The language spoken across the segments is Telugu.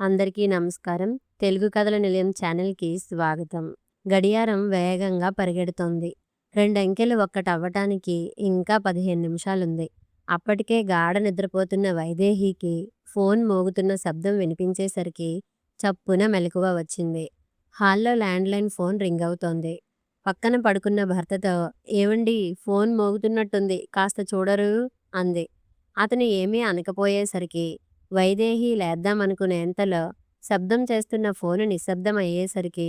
అందరికీ నమస్కారం. తెలుగు కథల నిలయం ఛానల్‌కి స్వాగతం. గడియారం వేగంగా పరిగెడుతోంది. రెండంకెలు ఒక్కటవ్వటానికి ఇంకా 15 నిమిషాలుంది. అప్పటికే గాఢ నిద్రపోతున్న వైదేహికి ఫోన్ మోగుతున్న శబ్దం వినిపించేసరికి చప్పున మెలకువ వచ్చింది. హాల్లో ల్యాండ్‌లైన్ ఫోన్ రింగవుతోంది. పక్కన పడుకున్న భర్తతో ఏవండీ ఫోన్ మోగుతున్నట్టుంది కాస్త చూడరూ అంది. అతను ఏమీ అనకపోయేసరికి వైదేహి లేద్దామనుకునేంతలో శబ్దం చేస్తున్న ఫోను నిశ్శబ్దం అయ్యేసరికి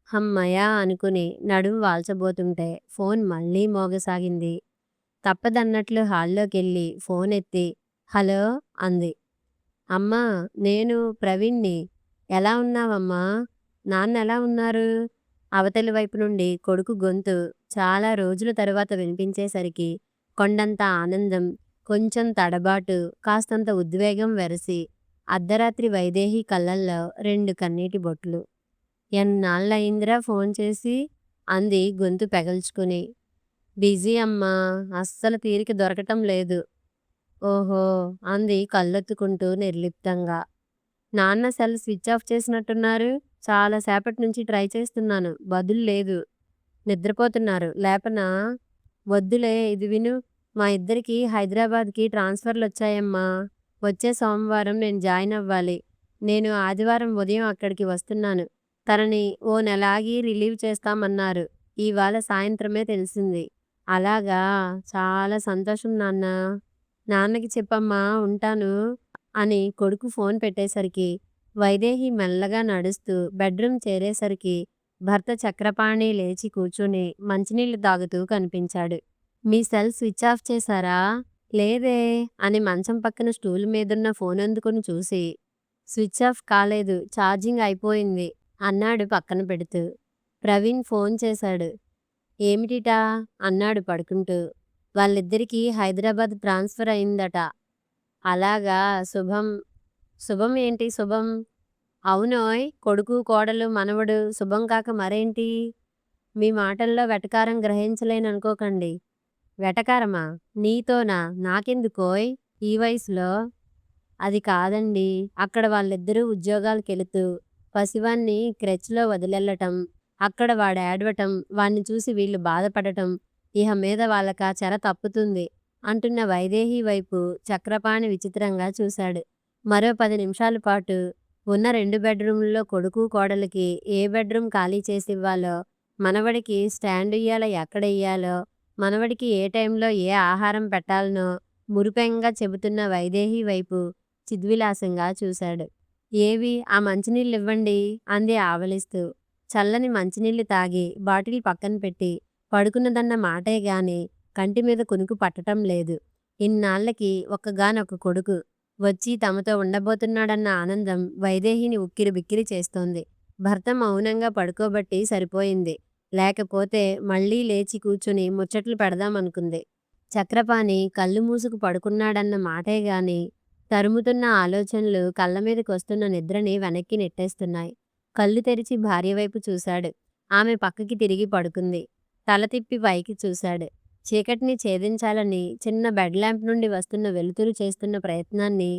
హమ్మయ్య అనుకుని నడుం వాల్చబోతుంటే ఫోన్ మళ్ళీ మోగసాగింది. తప్పదన్నట్లు హాల్లోకెళ్ళి ఫోన్ ఎత్తి హలో అంది. అమ్మా నేను ప్రవీణ్ణి. ఎలా ఉన్నావమ్మా? నాన్నెలా ఉన్నారు? అవతలి వైపు నుండి కొడుకు గొంతు చాలా రోజుల తరువాత వినిపించేసరికి కొండంత ఆనందం, కొంచెం తడబాటు, కాస్తంత ఉద్వేగం వెరసి అర్ధరాత్రి వైదేహి కళ్ళల్లో 2 కన్నీటి బొట్లు. ఎన్నాళ్ళయిందిరా ఫోన్ చేసి అంది గొంతు పెగల్చుకుని. బిజీ అమ్మా, అస్సలు తీరిక దొరకటం లేదు. ఓహో అంది కళ్ళొత్తుకుంటూ నిర్లిప్తంగా. నాన్న సెల్ స్విచ్ ఆఫ్ చేసినట్టున్నారు. చాలాసేపటి నుంచి ట్రై చేస్తున్నాను, బదులు లేదు. నిద్రపోతున్నారు, లేపనా? వద్దులే, ఇది విను. మా ఇద్దరికి హైదరాబాద్కి ట్రాన్స్ఫర్లొచ్చాయమ్మా. వచ్చే సోమవారం నేను జాయిన్ అవ్వాలి. నేను ఆదివారం ఉదయం అక్కడికి వస్తున్నాను. తనని ఓ నెలాగి రిలీవ్ చేస్తామన్నారు. ఇవాళ సాయంత్రమే తెలిసింది. అలాగా, చాలా సంతోషం నాన్నా. నాన్నకి చెప్పమ్మా, ఉంటాను అని కొడుకు ఫోన్ పెట్టేసరికి వైదేహి మెల్లగా నడుస్తూ బెడ్రూమ్ చేరేసరికి భర్త చక్రపాణి లేచి కూర్చుని మంచినీళ్లు తాగుతూ కనిపించాడు. మీ సెల్ స్విచ్ ఆఫ్ చేశారా? లేదే అని మంచం పక్కన స్టూల్ మీదున్న ఫోన్ అందుకుని చూసి స్విచ్ ఆఫ్ కాలేదు, ఛార్జింగ్ అయిపోయింది అన్నాడు పక్కన పెడుతూ. ప్రవీణ్ ఫోన్ చేశాడు. ఏమిటిటా అన్నాడు పడుకుంటూ. వాళ్ళిద్దరికీ హైదరాబాద్ ట్రాన్స్ఫర్ అయిందట. అలాగా, శుభం. శుభం ఏంటి శుభం? అవునోయ్, కొడుకు కోడలు మనవడు, శుభం కాక మరేంటి? మీ మాటల్లో వెటకారం గ్రహించలేననుకోకండి. వెటకారమా? నీతోనా? నాకెందుకోయ్ ఈ వయసులో? అది కాదండి, అక్కడ వాళ్ళిద్దరూ ఉద్యోగాలకెళుతూ పసివాణ్ణి క్రెచ్లో వదిలెళ్ళటం, అక్కడ వాడేడవటం, వాణ్ణి చూసి వీళ్ళు బాధపడటం, ఇహ మీద వాళ్ళకా చెర తప్పుతుంది అంటున్న వైదేహి వైపు చక్రపాణి విచిత్రంగా చూశాడు. మరో 10 నిమిషాల పాటు ఉన్న 2 బెడ్రూముల్లో కొడుకు కోడలికి ఏ బెడ్రూమ్ ఖాళీ చేసివ్వాలో, మనవడికి స్టాండ్ ఉయ్యాల ఎక్కడెయ్యాలో, మనవడికి ఏ టైంలో ఏ ఆహారం పెట్టాలనో మురిపెంగా చెబుతున్న వైదేహి వైపు చిద్విలాసంగా చూశాడు. ఏవి ఆ మంచినీళ్ళివ్వండి అంది ఆవలిస్తూ. చల్లని మంచినీళ్లు తాగి బాటిల్ పక్కన పెట్టి పడుకున్నదన్న మాటే గాని కంటిమీద కునుకు పట్టటం లేదు. ఇన్నాళ్లకి ఒక్కగానొక్క కొడుకు వచ్చి తమతో ఉండబోతున్నాడన్న ఆనందం వైదేహిని ఉక్కిరి బిక్కిరి చేస్తోంది. భర్త మౌనంగా పడుకోబట్టి సరిపోయింది. లేకపోతే మళ్ళీ లేచి కూర్చుని ముచ్చట్లు పెడదామనుకుంది. చక్రపాణి కళ్ళు మూసుకు పడుకున్నాడన్న మాటేగాని తరుముతున్న ఆలోచనలు కళ్ళమీదకొస్తున్న నిద్రని వెనక్కి నెట్టేస్తున్నాయి. కళ్ళు తెరిచి భార్యవైపు చూశాడు. ఆమె పక్కకి తిరిగి పడుకుంది. తల తిప్పి పైకి చూశాడు. చీకటిని ఛేదించాలని చిన్న బెడ్ ల్యాంప్ నుండి వస్తున్న వెలుతురు చేస్తున్న ప్రయత్నాన్ని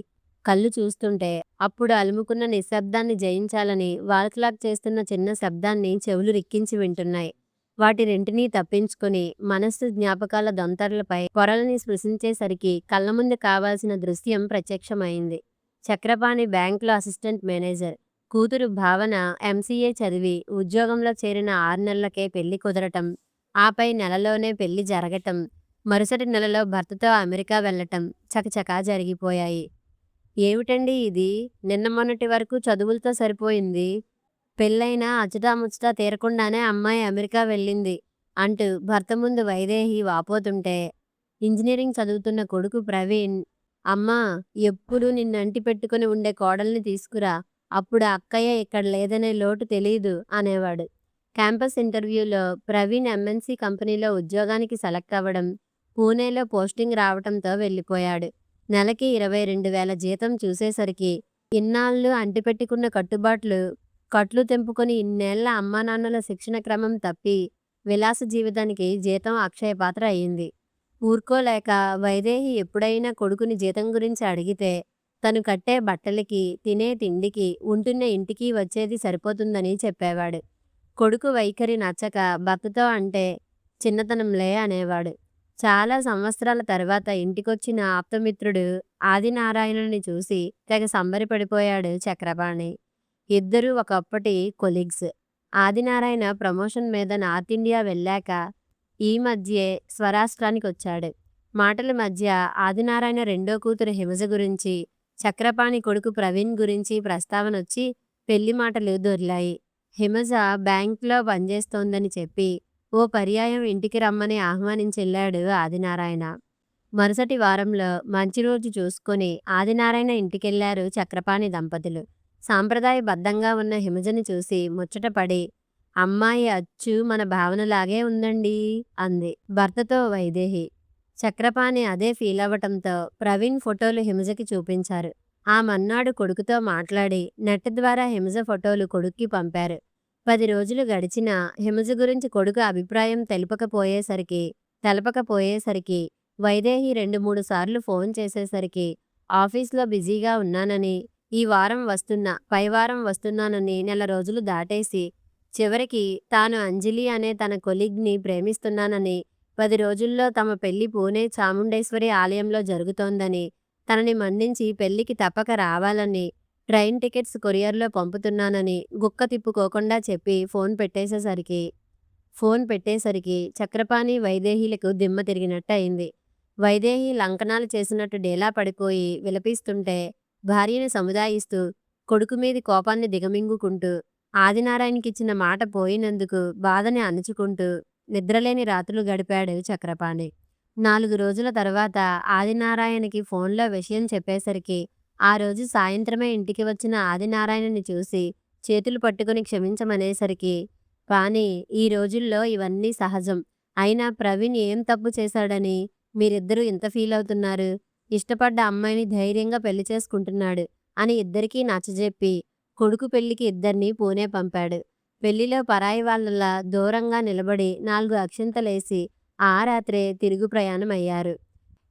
కళ్ళు చూస్తుంటే, అప్పుడు అలుముకున్న నిశ్శబ్దాన్ని జయించాలని వాల్ క్లాక్ చేస్తున్న చిన్న శబ్దాన్ని చెవులు రిక్కించి వింటున్నాయి. వాటి రెంటినీ తప్పించుకొని మనస్సు జ్ఞాపకాల దొంతరలపై పొరలని స్పృశించేసరికి కళ్ళముందు కావాల్సిన దృశ్యం ప్రత్యక్షమైంది. చక్రపాణి బ్యాంకులో అసిస్టెంట్ మేనేజర్. కూతురు భావన ఎంసీఏ చదివి ఉద్యోగంలో చేరిన 6 నెలలకే పెళ్లి కుదరటం, ఆపై నెలలోనే పెళ్లి జరగటం, మరుసటి నెలలో భర్తతో అమెరికా వెళ్లటం చకచకా జరిగిపోయాయి. ఏమిటండి ఇది? నిన్న మొన్నటి వరకు చదువులతో సరిపోయింది. పెళ్ళైనా అచ్చటాముచ్చటా తీరకుండానే అమ్మాయి అమెరికా వెళ్ళింది అంటూ భర్త ముందు వైదేహి వాపోతుంటే, ఇంజనీరింగ్ చదువుతున్న కొడుకు ప్రవీణ్, అమ్మా ఎప్పుడూ నిన్నంటి పెట్టుకుని ఉండే కోడల్ని తీసుకురా, అప్పుడు అక్కయ్య ఇక్కడ లేదనే లోటు తెలీదు అనేవాడు. క్యాంపస్ ఇంటర్వ్యూలో ప్రవీణ్ ఎంఎన్సీ కంపెనీలో ఉద్యోగానికి సెలెక్ట్ అవ్వడం, పూణేలో పోస్టింగ్ రావటంతో వెళ్ళిపోయాడు. నెలకి 22,000 జీతం చూసేసరికి ఇన్నాళ్ళు అంటిపెట్టుకున్న కట్టుబాట్లు కట్లు తెంపుకొని ఇన్నేళ్ల అమ్మానాన్నల శిక్షణ క్రమం తప్పి విలాస జీవితానికి జీతం అక్షయపాత్ర అయింది. ఊరుకోలేక వైదేహి ఎప్పుడైనా కొడుకుని జీతం గురించి అడిగితే తను కట్టే బట్టలకి, తినే తిండికి, ఉంటున్న ఇంటికి వచ్చేది సరిపోతుందని చెప్పేవాడు. కొడుకు వైఖరి నచ్చక భర్తతో అంటే చిన్నతనంలే అనేవాడు. చాలా సంవత్సరాల తర్వాత ఇంటికొచ్చిన ఆప్తమిత్రుడు ఆదినారాయణుని చూసి తెగ సంబరపడిపోయాడు చక్రపాణి. ఇద్దరూ ఒకప్పటి కొలీగ్స్. ఆదినారాయణ ప్రమోషన్ మీద నార్త్ ఇండియా వెళ్ళాక ఈ మధ్యే స్వరాష్ట్రానికొచ్చాడు. మాటల మధ్య ఆదినారాయణ రెండో కూతురు హిమజ గురించి, చక్రపాణి కొడుకు ప్రవీణ్ గురించి ప్రస్తావనొచ్చి పెళ్లి మాటలు దొర్లాయి. హిమజ బ్యాంక్లో పనిచేస్తోందని చెప్పి ఓ పర్యాయం ఇంటికి రమ్మని ఆహ్వానించెళ్ళాడు ఆదినారాయణ. మరుసటి వారంలో మంచి రోజు చూసుకొని ఆదినారాయణ ఇంటికెళ్లారు చక్రపాణి దంపతులు. సాంప్రదాయబద్ధంగా ఉన్న హిమజని చూసి ముచ్చటపడి, అమ్మాయి అచ్చు మన భావనలాగే ఉందండి అంది భర్తతో వైదేహి. చక్రపాణి అదే ఫీలవ్వటంతో ప్రవీణ్ ఫోటోలు హిమజకి చూపించారు. ఆ మన్నాడు కొడుకుతో మాట్లాడి నెట్ ద్వారా హిమజ ఫోటోలు కొడుక్కి పంపారు. 10 రోజులు గడిచినా హిమజ గురించి కొడుకు అభిప్రాయం తెలపకపోయేసరికి వైదేహి 2-3 సార్లు ఫోన్ చేసేసరికి ఆఫీస్లో బిజీగా ఉన్నానని, ఈ వారం వస్తున్నా, పై వారం వస్తున్నానని నెల రోజులు దాటేసి చివరికి తాను అంజలి అనే తన కొలీగ్ని ప్రేమిస్తున్నానని, 10 రోజుల్లో తమ పెళ్లి పూణే చాముండేశ్వరి ఆలయంలో జరుగుతోందని, తనని మన్నించి పెళ్లికి తప్పక రావాలని, ట్రైన్ టికెట్స్ కొరియర్లో పంపుతున్నానని గుక్క తిప్పుకోకుండా చెప్పి ఫోన్ పెట్టేసరికి చక్రపాణి వైదేహిలకు దిమ్మ తిరిగినట్టు అయింది. వైదేహి లంకనాలు చేసినట్టు డేలా పడిపోయి విలపిస్తుంటే భార్యని సముదాయిస్తూ, కొడుకు మీది కోపాన్ని దిగమింగుకుంటూ, ఆదినారాయణకిచ్చిన మాట పోయినందుకు బాధని అణుచుకుంటూ నిద్రలేని రాత్రులు గడిపాడు చక్రపాణి. 4 రోజుల తర్వాత ఆదినారాయణకి ఫోన్లో విషయం చెప్పేసరికి ఆ రోజు సాయంత్రమే ఇంటికి వచ్చిన ఆదినారాయణని చూసి చేతులు పట్టుకుని క్షమించమనేసరికి, పానీ ఈ రోజుల్లో ఇవన్నీ సహజం. అయినా ప్రవీణ్ ఏం తప్పు చేశాడని మీరిద్దరూ ఇంత ఫీలవుతున్నారు? ఇష్టపడ్డ అమ్మాయిని ధైర్యంగా పెళ్లి చేసుకుంటున్నాడు అని ఇద్దరికీ నచ్చజెప్పి కొడుకు పెళ్లికి ఇద్దరినీ పూణే పంపాడు. పెళ్లిలో పరాయి వాళ్ళలా దూరంగా నిలబడి 4 అక్షింతలేసి ఆ రాత్రే తిరుగు ప్రయాణమయ్యారు.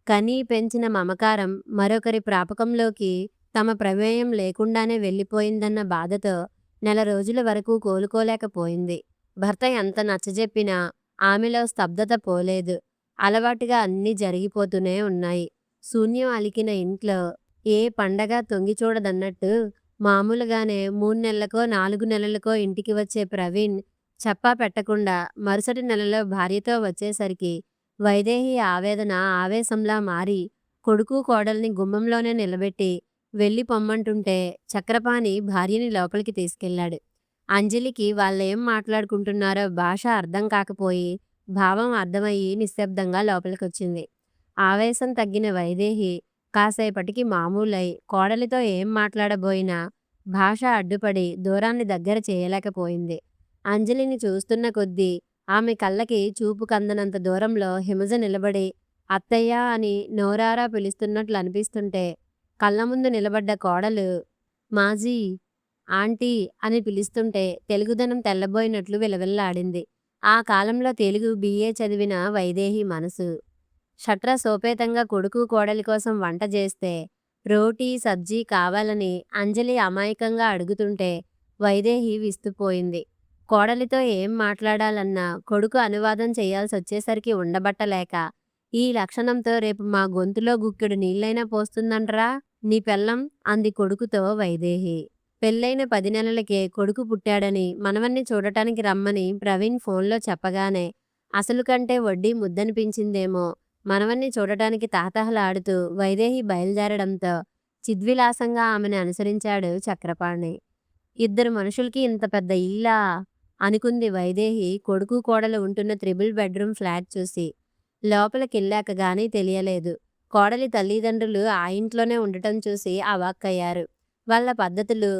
కనీ పెంచిన మమకారం మరొకరి ప్రాపకంలోకి తమ ప్రమేయం లేకుండానే వెళ్ళిపోయిందన్న బాధతో నెల రోజుల వరకు కోలుకోలేకపోయింది. భర్త ఎంత నచ్చజెప్పినా ఆమెలో స్తబ్దత పోలేదు. అలవాటుగా అన్నీ జరిగిపోతూనే ఉన్నాయి. శూన్యం అలికిన ఇంట్లో ఏ పండగ తొంగి చూడదన్నట్టు మామూలుగానే 3 నెలలకో 4 నెలలకో ఇంటికి వచ్చే ప్రవీణ్ చెప్పా పెట్టకుండా మరుసటి నెలలో భార్యతో వచ్చేసరికి వైదేహి ఆవేదన ఆవేశంలా మారి కొడుకు కోడల్ని గుమ్మంలోనే నిలబెట్టి వెళ్ళి పొమ్మంటుంటే చక్రపాణి భార్యని లోపలికి తీసుకెళ్లాడు. అంజలికి వాళ్ళేం మాట్లాడుకుంటున్నారో భాష అర్థం కాకపోయి భావం అర్థమయ్యి నిశ్శబ్దంగా లోపలికొచ్చింది. ఆవేశం తగ్గిన వైదేహి కాసేపటికి మామూలై కోడలితో ఏం మాట్లాడబోయినా భాష అడ్డుపడి దూరాన్ని దగ్గర చేయలేకపోయింది. అంజలిని చూస్తున్న కొద్దీ ఆమె కళ్ళకి చూపు కందనంత దూరంలో హిమజ నిలబడి అత్తయ్య అని నోరారా పిలుస్తున్నట్లు అనిపిస్తుంటే, కళ్ళ ముందు నిలబడ్డ కోడలు మాజీ, ఆంటీ అని పిలుస్తుంటే తెలుగుదనం తెల్లబోయినట్లు విలవిల్లాడింది. ఆ కాలంలో తెలుగు BA చదివిన వైదేహి మనసు. షట్ర సోపేతంగా కొడుకు కోడలి కోసం వంట చేస్తే రోటీ సబ్జీ కావాలని అంజలి అమాయకంగా అడుగుతుంటే వైదేహి విస్తుపోయింది. కోడలితో ఏం మాట్లాడాలన్నా కొడుకు అనువాదం చేయాల్సొచ్చేసరికి ఉండబట్టలేక, ఈ లక్షణంతో రేపు మా గొంతులో గుక్కెడు నీళ్ళైనా పోస్తుందంట్రా నీ పెళ్ళం అంది కొడుకుతో వైదేహి. పెళ్ళైన 10 నెలలకే కొడుకు పుట్టాడని మనవన్ని చూడటానికి రమ్మని ప్రవీణ్ ఫోన్లో చెప్పగానే అసలు కంటే వడ్డీ ముద్దనిపించిందేమో మనవన్ని చూడటానికి తహతహలాడుతూ వైదేహి బయలుదేరడంతో చిద్విలాసంగా ఆమెను అనుసరించాడు చక్రపాణి. 2 మనుషులకి ఇంత పెద్ద ఇల్లా అనుకుంది వైదేహి కొడుకు కోడలు ఉంటున్న 3 బెడ్రూమ్ ఫ్లాట్ చూసి. లోపలికెళ్ళాక గానీ తెలియలేదు. కోడలి తల్లిదండ్రులు ఆ ఇంట్లోనే ఉండటం చూసి అవాక్కయ్యారు. వాళ్ళ పద్ధతులు,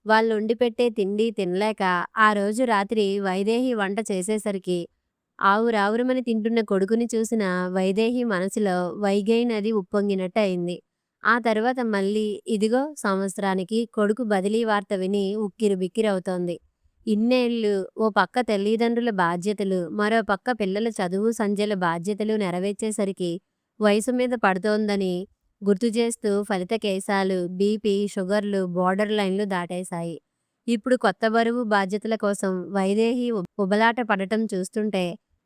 వాళ్ళొండి పెట్టే తిండి తినలేక ఆ రోజు రాత్రి వైదేహి వంట చేసేసరికి ఆవురావురమని తింటున్న కొడుకుని చూసిన వైదేహి మనసులో వైగై నది ఉప్పొంగినట్టు అయింది. ఆ తరువాత మళ్ళీ ఇదిగో సంవత్సరానికి కొడుకు బదిలీ వార్త విని ఉక్కిరిబిక్కిరవుతోంది. ఇన్నేళ్ళు ఓ పక్క తల్లిదండ్రుల బాధ్యతలు, మరో పక్క పిల్లల చదువు సంధ్యల బాధ్యతలు నెరవేర్చేసరికి వయసు మీద పడుతోందని గుర్తుచేస్తూ ఫలిత కేశాలు, బీపీ, షుగర్లు బోర్డర్ లైన్లు దాటేశాయి. ఇప్పుడు కొత్త బరువు బాధ్యతల కోసం వైదేహి ఉబలాట పడటం చూస్తుంటే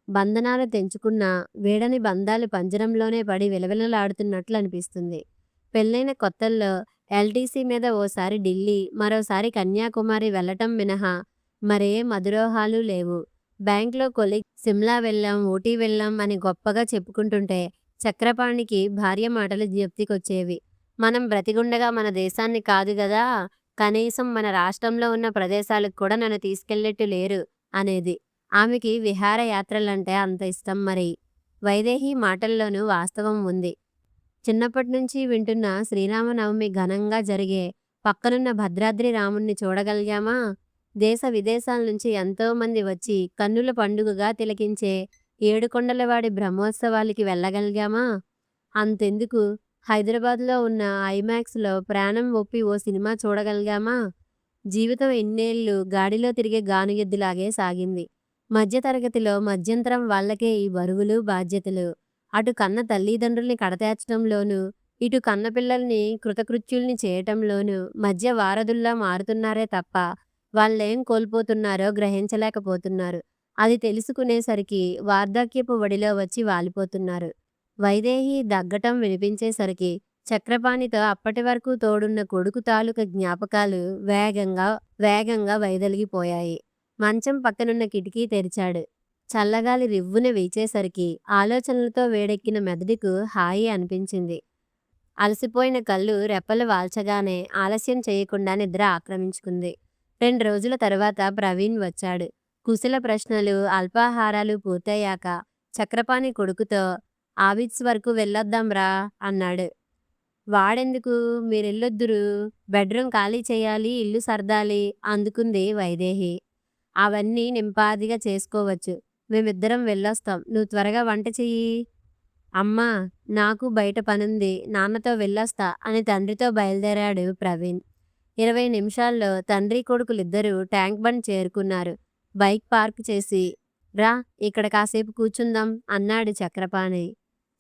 బంధనాలు తెంచుకున్న వీడని బంధాలు పంజరంలోనే పడి విలవిలలాడుతున్నట్లు అనిపిస్తుంది. పెళ్ళైన కొత్తల్లో ఎల్టీసీ మీద ఓసారి ఢిల్లీ, మరోసారి కన్యాకుమారి వెళ్ళటం మినహా మరే మధురోహాలు లేవు. బ్యాంక్లో కొలీగ్ సిమ్లా వెళ్ళాం, ఊటీ వెళ్ళాం అని గొప్పగా చెప్పుకుంటుంటే చక్రపాణికి భార్య మాటలు జ్ఞప్తికొచ్చేవి. మనం బ్రతిగుండగా మన దేశాన్ని కాదు గదా, కనీసం మన రాష్ట్రంలో ఉన్న ప్రదేశాలకు కూడా నన్ను తీసుకెళ్ళేట్టు లేరు అనేది. ఆమెకి విహారయాత్రలంటే అంత ఇష్టం మరి. వైదేహి మాటల్లోనూ వాస్తవం ఉంది. చిన్నప్పటి నుంచి వింటున్న శ్రీరామనవమి ఘనంగా జరిగే పక్కనున్న భద్రాద్రి రాముణ్ణి చూడగలిగామా? దేశ విదేశాల నుంచి ఎంతోమంది వచ్చి కన్నుల పండుగగా తిలకించే ఏడుకొండలవాడి బ్రహ్మోత్సవాలకి వెళ్ళగలిగామా? అంతెందుకు, హైదరాబాద్లో ఉన్న ఐమాక్స్లో ప్రాణం ఒప్పి ఓ సినిమా చూడగలిగామా? జీవితం ఇన్నేళ్లు గాడిలో తిరిగే గానుగెద్దులాగే సాగింది. మధ్యతరగతిలో మధ్యంతరం వాళ్లకే ఈ బరువులు, బాధ్యతలు. అటు కన్న తల్లిదండ్రుల్ని కడతేర్చడంలోనూ, ఇటు కన్న పిల్లల్ని కృతకృత్యుల్ని చేయటంలోనూ మధ్య వారధుల్లా మారుతున్నారే తప్ప వాళ్ళేం కోల్పోతున్నారో గ్రహించలేకపోతున్నారు. అది తెలుసుకునేసరికి వార్ధక్యపు వడిలో వచ్చి వాలిపోతున్నారు. వైదేహి దగ్గటం వినిపించేసరికి చక్రపాణితో అప్పటి వరకు తోడున్న కొడుకు తాలూకా జ్ఞాపకాలు వేగంగా వైదొలిగిపోయాయి. మంచం పక్కనున్న కిటికీ తెరిచాడు. చల్లగాలి రివ్వున వీచేసరికి ఆలోచనలతో వేడెక్కిన మెదడుకు హాయి అనిపించింది. అలసిపోయిన కళ్ళు రెప్పలు వాల్చగానే ఆలస్యం చేయకుండా నిద్ర ఆక్రమించుకుంది. 2 రోజుల తరువాత ప్రవీణ్ వచ్చాడు. కుశల ప్రశ్నలు, అల్పాహారాలు పూర్తయ్యాక చక్రపాణి కొడుకుతో ఆబిడ్స్ వరకు వెళ్ళొద్దాంరా అన్నాడు. వాడెందుకు, మీరెళ్ళొద్దురు, బెడ్రూమ్ ఖాళీ చేయాలి, ఇల్లు సర్దాలి అందుకుంది వైదేహి. అవన్నీ నింపాదిగా చేసుకోవచ్చు, మేమిద్దరం వెళ్ళొస్తాం, నువ్వు త్వరగా వంట చెయ్యి. అమ్మా, నాకు బయట పనుంది, నాన్నతో వెళ్ళొస్తా అని తండ్రితో బయలుదేరాడు ప్రవీణ్. 20 నిమిషాల్లో తండ్రి కొడుకులిద్దరూ ట్యాంక్ బండ్ చేరుకున్నారు. బైక్ పార్క్ చేసి, రా ఇక్కడ కాసేపు కూర్చుందాం అన్నాడు చక్రపాణి.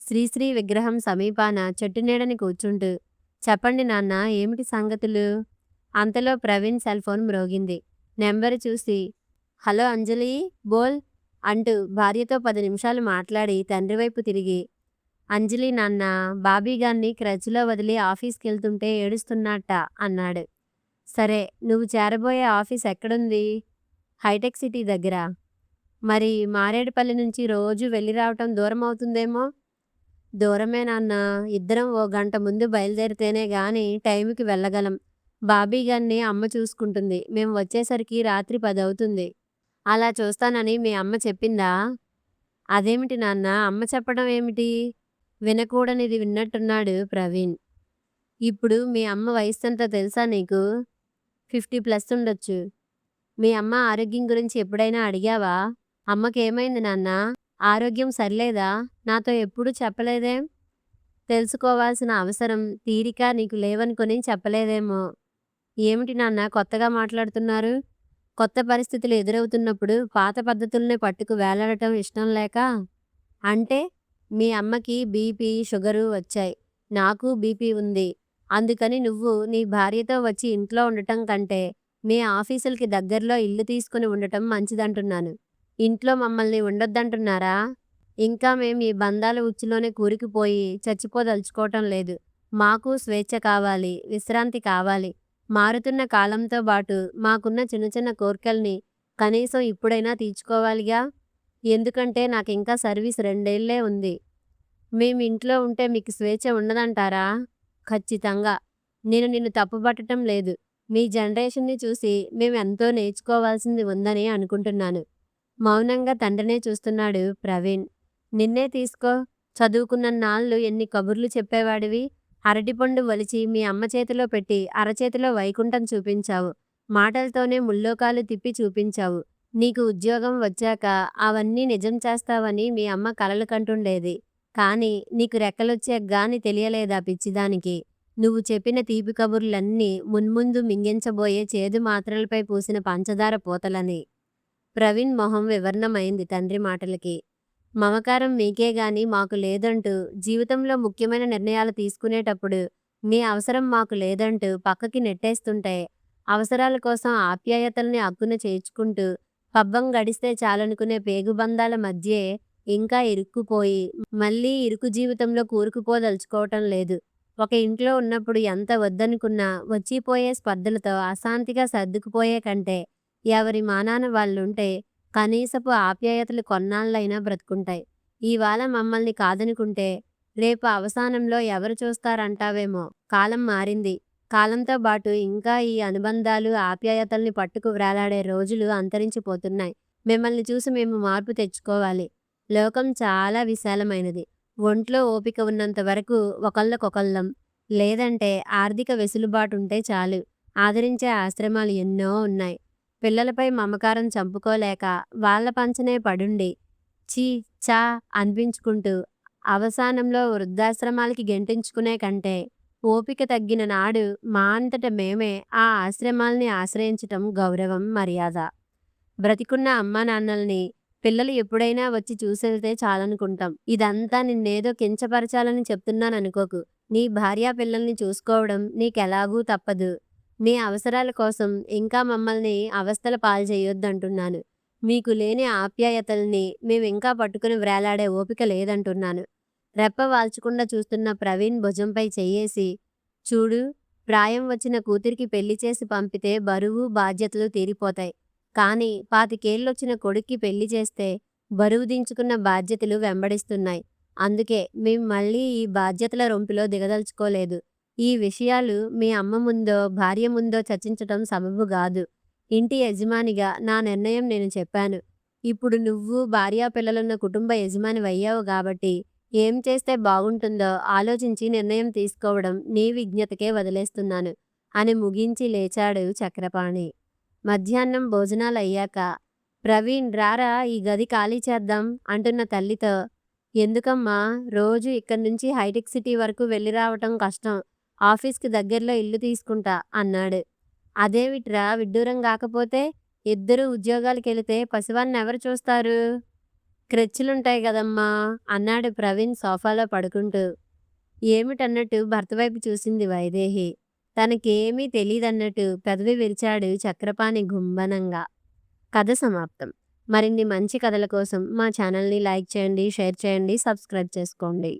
శ్రీశ్రీ విగ్రహం సమీపాన చెట్టు నీడని కూర్చుంటూ. చెప్పండి నాన్న, ఏమిటి సంగతులు? అంతలో ప్రవీణ్ సెల్ ఫోన్ మ్రోగింది. నెంబరు చూసి, హలో అంజలి, బోల్ అంటూ భార్యతో 10 నిమిషాలు మాట్లాడి తండ్రి వైపు తిరిగి, అంజలి నాన్న, బాబీగాన్ని క్రచ్లో వదిలి ఆఫీస్కెళ్తుంటే ఏడుస్తున్నట్ట అన్నాడు. సరే, నువ్వు చేరబోయే ఆఫీస్ ఎక్కడుంది? హైటెక్ సిటీ దగ్గర. మరి మారేడుపల్లి నుంచి రోజు వెళ్ళి రావటం దూరం అవుతుందేమో? దూరమే నాన్న, ఇద్దరం ఓ గంట ముందు బయలుదేరితేనే గాని టైంకి వెళ్ళగలం. బాబీగాన్ని అమ్మ చూసుకుంటుంది, మేము వచ్చేసరికి రాత్రి 10 అవుతుంది. అలా చూస్తానని మీ అమ్మ చెప్పిందా? అదేమిటి నాన్న, అమ్మ చెప్పడం ఏమిటి? వినకూడనిది విన్నట్టున్నాడు ప్రవీణ్. ఇప్పుడు మీ అమ్మ వయస్సెంతో తెలుసా నీకు? 50+ ఉండొచ్చు. మీ అమ్మ ఆరోగ్యం గురించి ఎప్పుడైనా అడిగావా? అమ్మకేమైంది నాన్న? ఆరోగ్యం సరిలేదా? నాతో ఎప్పుడూ చెప్పలేదేం? తెలుసుకోవాల్సిన అవసరం, తీరిక నీకు లేవనుకొని చెప్పలేదేమో. ఏమిటి నాన్న కొత్తగా మాట్లాడుతున్నారు? కొత్త పరిస్థితులు ఎదురవుతున్నప్పుడు పాత పద్ధతుల్నే పట్టుకు వేలాడటం ఇష్టం లేక? అంటే మీ అమ్మకి బీపీ, షుగరు వచ్చాయి, నాకు బీపీ ఉంది. అందుకని నువ్వు నీ భార్యతో వచ్చి ఇంట్లో ఉండటం కంటే మీ ఆఫీసులకి దగ్గరలో ఇల్లు తీసుకుని ఉండటం మంచిదంటున్నాను. ఇంట్లో మమ్మల్ని ఉండొద్దంటున్నారా? ఇంకా మేం ఈ బంధాల ఉచ్చులోనే కూరుకుపోయి చచ్చిపోదలుచుకోవటం లేదు. మాకు స్వేచ్ఛ కావాలి, విశ్రాంతి కావాలి. మారుతున్న కాలంతో బాటు మాకున్న చిన్న చిన్న కోర్కెల్ని కనీసం ఇప్పుడైనా తీర్చుకోవాలిగా. ఎందుకంటే నాకింకా సర్వీస్ 2 ఏళ్లే ఉంది. మేము ఇంట్లో ఉంటే మీకు స్వేచ్ఛ ఉండదంటారా? ఖచ్చితంగా. నేను నిన్ను తప్పుపట్టడం లేదు. మీ జనరేషన్ని చూసి మేము ఎంతో నేర్చుకోవాల్సింది ఉందని అనుకుంటున్నాను. మౌనంగా తండ్రినే చూస్తున్నాడు ప్రవీణ్. నిన్నే తీసుకో, చదువుకున్నన్నాళ్ళు ఎన్ని కబుర్లు చెప్పేవాడివి. అరటిపండు ఒలిచి మీ అమ్మ చేతిలో పెట్టి అరచేతిలో వైకుంఠం చూపించావు. మాటలతోనే ముల్లోకాలు తిప్పి చూపించావు. నీకు ఉద్యోగం వచ్చాక అవన్నీ నిజం చేస్తావని మీ అమ్మ కలలు కంటుండేది. కానీ నీకు రెక్కలొచ్చాక గాని తెలియలేదా పిచ్చిదానికి, నువ్వు చెప్పిన తీపి కబుర్లన్నీ మున్ముందు మింగించబోయే చేదు మాత్రలపై పూసిన పంచదార పూతలని. ప్రవీణ్ మొహం వివర్ణమైంది తండ్రి మాటలకి. మమకారం మీకే గాని మాకు లేదంటూ, జీవితంలో ముఖ్యమైన నిర్ణయాలు తీసుకునేటప్పుడు మీ అవసరం మాకు లేదంటూ పక్కకి నెట్టేస్తుంటే, అవసరాల కోసం ఆప్యాయతల్ని అక్కున చేర్చుకుంటూ, పబ్బం గడిస్తే చాలనుకునే పేగుబంధాల మధ్యే ఇంకా ఇరుక్కుపోయి, మళ్ళీ ఇరుకు జీవితంలో కూరుకుపోదలుచుకోవటం లేదు. ఒక ఇంట్లో ఉన్నప్పుడు ఎంత వద్దనుకున్నా వచ్చిపోయే స్పర్ధలతో అశాంతిగా సర్దుకుపోయే కంటే, ఎవరి మానాన వాళ్ళుంటే కనీసపు ఆప్యాయతలు కొన్నాళ్ళైనా బ్రతుకుంటాయి. ఇవాళ మమ్మల్ని కాదనుకుంటే, రేపు అవసానంలో ఎవరు చూస్తారంటావేమో. కాలం మారింది. కాలంతో బాటు ఇంకా ఈ అనుబంధాలు, ఆప్యాయతల్ని పట్టుకు వ్రేలాడే రోజులు అంతరించిపోతున్నాయి. మిమ్మల్ని చూసి మేము మార్పు తెచ్చుకోవాలి. లోకం చాలా విశాలమైనది. ఒంట్లో ఓపిక ఉన్నంత వరకు ఒకళ్ళకొకళ్ళం. లేదంటే ఆర్థిక వెసులుబాటుంటే చాలు. ఆదరించే ఆశ్రమాలు ఎన్నో ఉన్నాయి. పిల్లలపై మమకారం చంపుకోలేక వాళ్ళ పంచనే పడుండి ఛీ ఛా అనిపించుకుంటూ అవసానంలో వృద్ధాశ్రమాలకి గెంటించుకునే కంటే ఓపిక తగ్గిన నాడు మా అంతట మేమే ఆ ఆశ్రమాల్ని ఆశ్రయించటం గౌరవం, మర్యాద. బ్రతికున్న అమ్మా నాన్నల్ని పిల్లలు ఎప్పుడైనా వచ్చి చూసెళ్తే చాలనుకుంటాం. ఇదంతా నిన్నేదో కించపరచాలని చెప్తున్నాననుకోకు. నీ భార్యా పిల్లల్ని చూసుకోవడం నీకెలాగూ తప్పదు. నీ అవసరాల కోసం ఇంకా మమ్మల్ని అవస్థల పాల్చెయ్యొద్దంటున్నాను. మీకు లేని ఆప్యాయతల్ని మేమింకా పట్టుకుని వ్రేలాడే ఓపిక లేదంటున్నాను. రెప్ప వాల్చకుండా చూస్తున్న ప్రవీణ్ భుజంపై చెయ్యేసి, చూడు, ప్రాయం వచ్చిన కూతురికి పెళ్లి చేసి పంపితే బరువు, బాధ్యతలు తీరిపోతాయి. కానీ 25 కొడుక్కి పెళ్లి చేస్తే బరువు దించుకున్న బాధ్యతలు వెంబడిస్తున్నాయి. అందుకే మేం మళ్ళీ ఈ బాధ్యతల రొంపిలో దిగదలుచుకోలేదు. ఈ విషయాలు మీ అమ్మ ముందో, భార్య ముందో చర్చించటం సబబు గాదు. ఇంటి యజమానిగా నా నిర్ణయం నేను చెప్పాను. ఇప్పుడు నువ్వు, భార్యా పిల్లలున్న కుటుంబ యజమానివయ్యావు గాబట్టి ఏం చేస్తే బాగుంటుందో ఆలోచించి నిర్ణయం తీసుకోవడం నీ విజ్ఞతకే వదిలేస్తున్నాను అని ముగించి లేచాడు చక్రపాణి. మధ్యాహ్నం భోజనాలయ్యాక, ప్రవీణ్ రారా ఈ గది ఖాళీ చేద్దాం అంటున్న తల్లితో, ఎందుకమ్మా, రోజు ఇక్కడ్నుంచి హైటెక్ సిటీ వరకు వెళ్ళి రావటం కష్టం. ఆఫీస్కి దగ్గరలో ఇల్లు తీసుకుంటా అన్నాడు. అదేమిట్రా విడ్డూరం గాకపోతే? ఇద్దరూ ఉద్యోగాలకెళితే పసివాణ్ణెవరు చూస్తారు? క్రెచ్చులుంటాయి గదమ్మా అన్నాడు ప్రవీణ్ సోఫాలో పడుకుంటూ. ఏమిటన్నట్టు భర్తవైపు చూసింది వైదేహి. తనకేమీ తెలీదన్నట్టు పెదవి విరిచాడు చక్రపాణి గుంభనంగా. కథ సమాప్తం. మరిన్ని మంచి కథల కోసం మా ఛానల్ని లైక్ చేయండి, షేర్ చేయండి, సబ్స్క్రైబ్ చేసుకోండి.